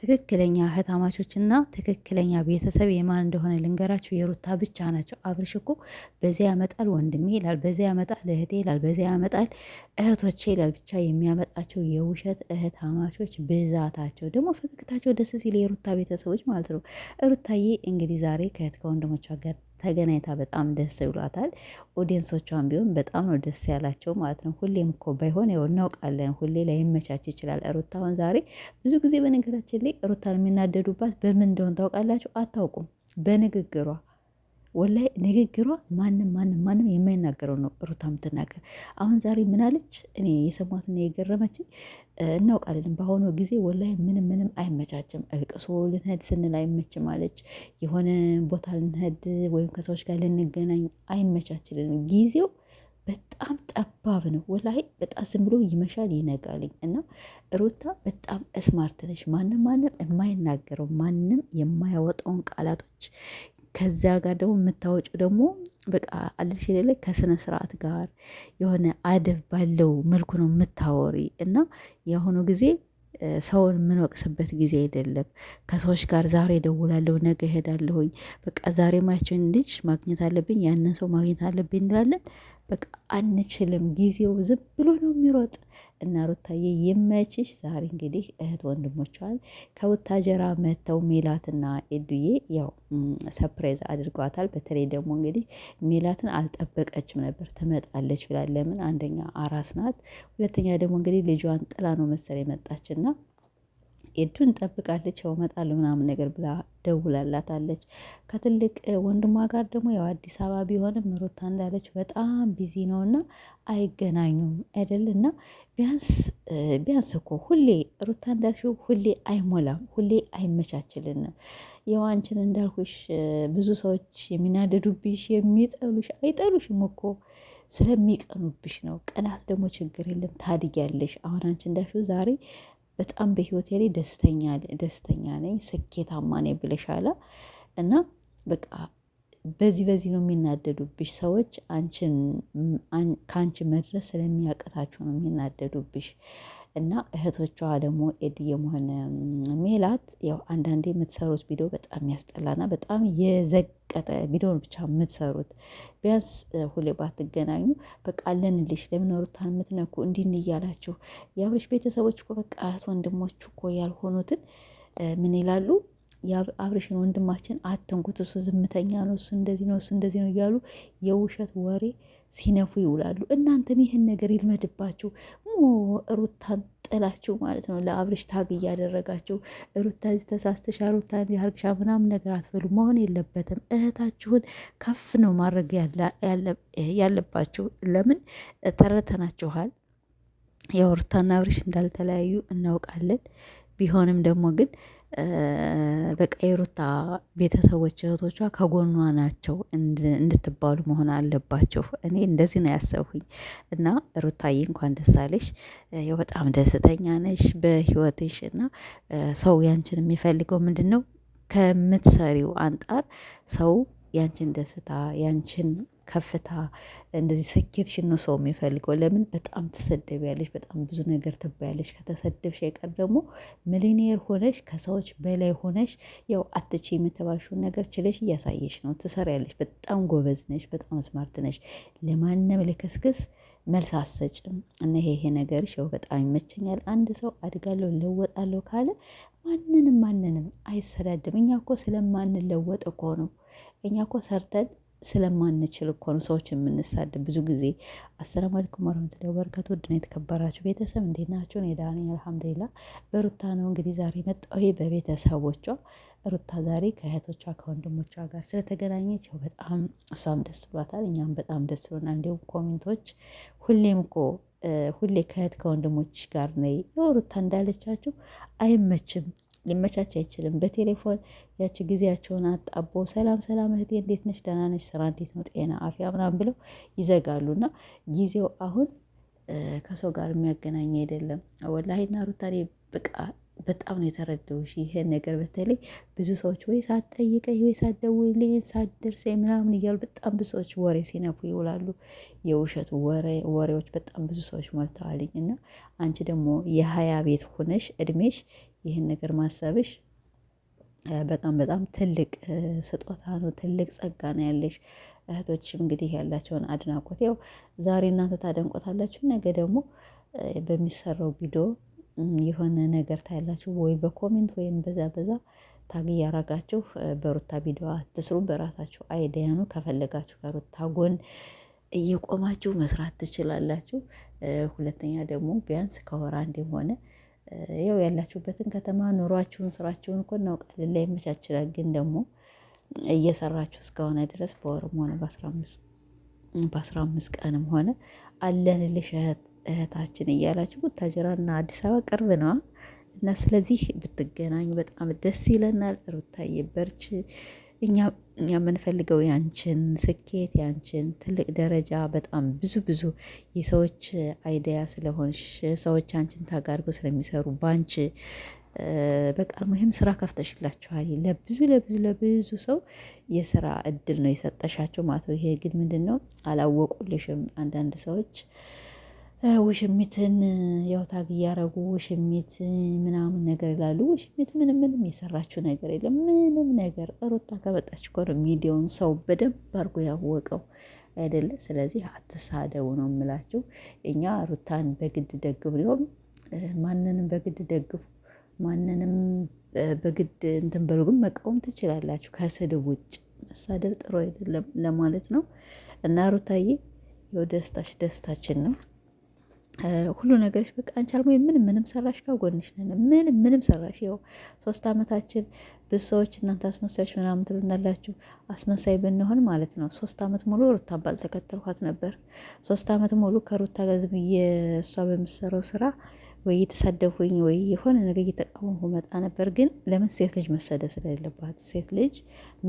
ትክክለኛ እህታማቾችና ትክክለኛ ቤተሰብ የማን እንደሆነ ልንገራችሁ፣ የሩታ ብቻ ናቸው። አብርሽ እኮ በዚያ ያመጣል ወንድሜ ይላል፣ በዚያ ያመጣል እህቴ ይላል፣ በዚያ ያመጣል እህቶቼ ይላል። ብቻ የሚያመጣቸው የውሸት እህታማቾች ብዛታቸው፣ ደግሞ ፈገግታቸው ደስ ሲል የሩታ ቤተሰቦች ማለት ነው። ሩታዬ እንግዲህ ዛሬ ከእህት ከወንድሞቿ ጋር ተገናኝታ በጣም ደስ ብሏታል። ኦዲየንሶቿን ቢሆን በጣም ነው ደስ ያላቸው ማለት ነው። ሁሌም እኮ ባይሆን ያው እናውቃለን፣ ሁሌ ላይ ይመቻች ይችላል። ሩታውን ዛሬ ብዙ ጊዜ በነገራችን ላይ ሩታን የሚናደዱባት በምን እንደሆን ታውቃላችሁ? አታውቁም። በንግግሯ ወላይ ንግግሯ ማንም የማይናገረው ነው ሩታ የምትናገር። አሁን ዛሬ ምናለች? እኔ የሰማትና የገረመችኝ እናውቃለን በአሁኑ ጊዜ ወላይ ምንም አይመቻችም። እልቅሶ ልንሄድ ስንል አይመችም አለች። የሆነ ቦታ ልንሄድ ወይም ከሰዎች ጋር ልንገናኝ አይመቻችልንም። ጊዜው በጣም ጠባብ ነው። ወላይ በጣም ዝም ብሎ ይመሻል ይነጋልኝ። እና ሩታ በጣም ስማርት ነች። ማንም የማይናገረው ማንም የማያወጣውን ቃላቶች ከዚያ ጋር ደግሞ የምታወጪው ደግሞ በቃ አለሽ የሌለ ከስነ ስርዓት ጋር የሆነ አደብ ባለው መልኩ ነው የምታወሪ። እና የአሁኑ ጊዜ ሰውን የምንወቅስበት ጊዜ አይደለም። ከሰዎች ጋር ዛሬ ደውላለሁ ነገ እሄዳለሁኝ፣ በቃ ዛሬ ማያቸውን ልጅ ማግኘት አለብኝ ያንን ሰው ማግኘት አለብኝ እንላለን። በቃ አንችልም። ጊዜው ዝም ብሎ ነው የሚሮጥ። እና ሩታዬ ይመችሽ። ዛሬ እንግዲህ እህት ወንድሞቿን ከቡታጀራ መተው ሜላትና ኤዱዬ ያው ሰፕራይዝ አድርጓታል። በተለይ ደግሞ እንግዲህ ሜላትን አልጠበቀችም ነበር ትመጣለች ብላ። ለምን አንደኛ አራስ ናት፣ ሁለተኛ ደግሞ እንግዲህ ልጇን ጥላ ነው መሰለኝ የመጣችና ኤዱን ጠብቃለች። ያው እመጣለሁ ምናምን ነገር ብላ ደውላላታለች። ከትልቅ ወንድሟ ጋር ደግሞ ያው አዲስ አበባ ቢሆንም ሩታ እንዳለች በጣም ቢዚ ነውና አይገናኙም አይደል? እና ቢያንስ እኮ ሁሌ ሩታ እንዳልሽው ሁሌ አይሞላም፣ ሁሌ አይመቻችልንም። ያው አንቺን እንዳልኩሽ ብዙ ሰዎች የሚናደዱብሽ የሚጠሉሽ አይጠሉሽም እኮ ስለሚቀኑብሽ ነው። ቅናት ደግሞ ችግር የለም ታድጊያለሽ። አሁን አንቺ እንዳልሽው ዛሬ በጣም በህይወቴ ላይ ደስተኛ ነኝ ስኬታማ ነኝ ብለሻላ። እና በቃ በዚህ ነው የሚናደዱብሽ ሰዎች። ከአንቺ መድረስ ስለሚያቀታቸው ነው የሚናደዱብሽ። እና እህቶቿ ደግሞ ኤዱዬም ሆነ ሜላት ያው አንዳንዴ የምትሰሩት ቪዲዮ በጣም ያስጠላና በጣም የዘቀጠ ቪዲዮን ብቻ የምትሰሩት። ቢያንስ ሁሌ ባትገናኙ በቃ አለንልሽ ለምን ሩታን የምትነኩ እንዲህ እያላችሁ። የአብርሽ ቤተሰቦች እኮ በቃ እህት ወንድሞች እኮ ያልሆኑትን ምን ይላሉ? የአብርሽን ወንድማችን አትንኩት፣ እሱ ዝምተኛ ነው፣ እሱ እንደዚህ ነው፣ እሱ እንደዚህ ነው እያሉ የውሸት ወሬ ሲነፉ ይውላሉ። እናንተም ይህን ነገር ይልመድባችሁ። ሩታን ጥላችሁ ማለት ነው ለአብርሽ ታግ እያደረጋችሁ ሩታ እዚህ ተሳስተሻ፣ ሩታ ያርግሻ ምናምን ነገር አትበሉ። መሆን የለበትም። እህታችሁን ከፍ ነው ማድረግ ያለባችሁ። ለምን ተረተናችኋል። ያው ሩታና አብርሽ እንዳልተለያዩ እናውቃለን። ቢሆንም ደግሞ ግን በቃ የሩታ ቤተሰቦች እህቶቿ ከጎኗ ናቸው እንድትባሉ መሆን አለባቸው። እኔ እንደዚህ ነው ያሰብኩኝ። እና ሩታዬ እንኳን ደስ አለሽ። ያው በጣም ደስተኛ ነሽ በህይወትሽ። እና ሰው ያንቺን የሚፈልገው ምንድን ነው? ከምትሰሪው አንጣር ሰው ያንቺን ደስታ ያንቺን ከፍታ እንደዚህ ስኬትሽን ነው ሰው የሚፈልገው። ለምን በጣም ትሰደቢያለሽ፣ በጣም ብዙ ነገር ትባያለሽ። ከተሰደብሽ አይቀር ደግሞ ሚሊኔር ሆነሽ ከሰዎች በላይ ሆነሽ ያው አትቺ የምትባልሽውን ነገር ችለሽ እያሳየሽ ነው። ትሰሪያለሽ። በጣም ጎበዝ ነሽ፣ በጣም ስማርት ነሽ። ለማንም ልክስክስ መልስ አትሰጭም። እና ይሄ ነገርሽ ያው በጣም ይመቸኛል። አንድ ሰው አድጋለሁ ለወጣለሁ ካለ ማንንም አይሰዳድም። እኛ እኮ ስለማንለወጥ እኮ ነው። እኛ እኮ ሰርተን ስለማንችል እኮ ነው ሰዎች የምንሳደብ ብዙ ጊዜ። አሰላሙ አለይኩም ወረህመቱላሂ ወበረካቱ። ውድና የተከበራችሁ ቤተሰብ እንዴት ናችሁ? እኔ ደህና ነኝ አልሐምዱሊላህ። በሩታ ነው እንግዲህ ዛሬ መጣሁ በቤተሰቦቿ። ሩታ ዛሬ ከእህቶቿ ከወንድሞቿ ጋር ስለተገናኘች ያው በጣም እሷም ደስ ብሏታል፣ እኛም በጣም ደስ ብሎናል። እንዲሁም ኮሜንቶች ሁሌ ከእህት ከወንድሞች ጋር ነይ። ያው ሩታ እንዳለቻቸው አይመችም፣ ሊመቻች አይችልም። በቴሌፎን ያቺ ጊዜያቸውን አጣቦ ሰላም እህቴ እንዴት ነሽ? ደህና ነሽ? ስራ እንዴት ነው? ጤና አፍያ ምናምን ብለው ይዘጋሉና ጊዜው አሁን ከሰው ጋር የሚያገናኝ አይደለም። ወላሂና ሩታ በቃ በጣም ነው የተረዳሁሽ። ይሄን ነገር በተለይ ብዙ ሰዎች ወይ ሳትጠይቀኝ ወይ ሳትደውልልኝ ሳትደርሰኝ ምናምን እያሉ በጣም ብዙ ሰዎች ወሬ ሲነፉ ይውላሉ። የውሸት ወሬዎች በጣም ብዙ ሰዎች ሞልተዋልኝ እና አንቺ ደግሞ የሀያ ቤት ሆነሽ እድሜሽ ይህን ነገር ማሰብሽ በጣም በጣም ትልቅ ስጦታ ነው። ትልቅ ጸጋ ነው ያለሽ። እህቶችም እንግዲህ ያላቸውን አድናቆት ያው ዛሬ እናንተ ታደንቆታላችሁ፣ ነገ ደግሞ በሚሰራው ቪዲዮ የሆነ ነገር ታያላችሁ ወይ በኮሜንት ወይም በዛ ታግ እያረጋችሁ በሩታ ቪዲዮ አትስሩ። በራሳችሁ አይዲያኑ ከፈለጋችሁ ከሩታ ጎን እየቆማችሁ መስራት ትችላላችሁ። ሁለተኛ ደግሞ ቢያንስ ከወር አንዴም ሆነ ያው ያላችሁበትን ከተማ ኑሯችሁን ስራችሁን እኮ እናውቃለን ላይ ይመቻችላል። ግን ደግሞ እየሰራችሁ እስከሆነ ድረስ በወርም ሆነ በ15 ቀንም ሆነ አለንልሽ እህታችን እያላችሁ ቡታጅራና አዲስ አበባ ቅርብ ነዋ እና ስለዚህ ብትገናኙ በጣም ደስ ይለናል። ሩታዬ በርቺ። እኛ የምንፈልገው ያንችን ስኬት ያንችን ትልቅ ደረጃ በጣም ብዙ የሰዎች አይዲያ ስለሆንሽ ሰዎች አንቺን ታጋርገው ስለሚሰሩ ባንቺ በቃ ሙሂም ስራ ከፍተሽላችኋል። ለብዙ ሰው የስራ እድል ነው የሰጠሻቸው ማለት ነው። ይሄ ግን ምንድነው አላወቁልሽም። አንዳንድ ሰዎች ውሽሚትን ያው ታግ እያረጉ ውሽሚት ምናምን ነገር ይላሉ። ውሽሚት ምንም የሰራችው ነገር የለም። ምንም ነገር ሩታ ከመጣች እኮ ነው ሚዲያውን ሰው በደንብ አድርጎ ያወቀው አይደለ? ስለዚህ አትሳደቡ ነው የምላችሁ። እኛ ሩታን በግድ ደግፉ ሊሆን ማንንም በግድ ደግፉ ማንንም በግድ እንትን በሉ፣ ግን መቃወም ትችላላችሁ። ከስድብ ውጭ መሳደብ ጥሩ አይደለም ለማለት ነው። እና ሩታዬ ያው ደስታሽ ደስታችን ነው። ሁሉ ነገርሽ በቃ አንቺ አልሞ ምንም ሰራሽ ከጎንሽ ነን። ምንም ሰራሽ ያው 3 ዓመታችን ብዙ ሰዎች እናንተ አስመሳዮች ምናምን ትሉናላችሁ። አስመሳይ ብንሆን ማለት ነው 3 ዓመት ሙሉ ሩታን ባልተከተልኳት ነበር። 3 ዓመት ሙሉ ከሩታ ጋር ዝም ብዬ እሷ በምትሰራው ስራ ወይ እየተሳደብኩኝ ወይ የሆነ ነገር እየተቃወምኩ መጣ ነበር። ግን ለምን ሴት ልጅ መሰደብ ስለሌለባት፣ ሴት ልጅ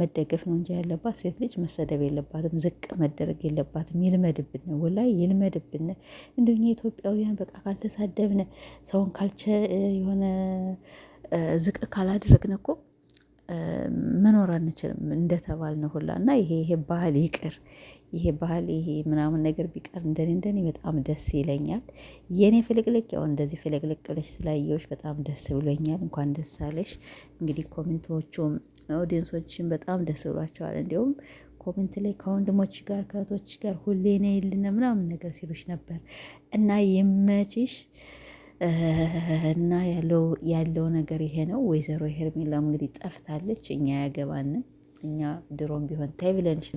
መደገፍ ነው እንጂ ያለባት ሴት ልጅ መሰደብ የለባትም፣ ዝቅ መደረግ የለባትም። ይልመድብን ወላሂ ይልመድብን። እንደኛ ኢትዮጵያውያን በቃ ካልተሳደብን ሰውን ካልቸ የሆነ ዝቅ ካላደረግን እኮ መኖር አንችልም እንደተባልነው ሁላ እና ይሄ ባህል ይቅር። ይሄ ባህል ይሄ ምናምን ነገር ቢቀር እንደኔ በጣም ደስ ይለኛል። የኔ ፍልቅልቅ ያው እንደዚህ ፍልቅልቅ ብለሽ ስላየሁሽ በጣም ደስ ብሎኛል። እንኳን ደስ አለሽ። እንግዲህ ኮሜንቶቹም ኦዲየንሶችም በጣም ደስ ብሏቸዋል። እንዲሁም ኮሜንት ላይ ከወንድሞች ጋር ከእህቶች ጋር ሁሌ ነው የልን ምናምን ነገር ሲሉሽ ነበር እና ይመችሽ። እና ያለው ነገር ይሄ ነው። ወይዘሮ ሄርሜላም እንግዲህ ጠፍታለች። እኛ ያገባንም እኛ ድሮም ቢሆን ታይ ብለንሽ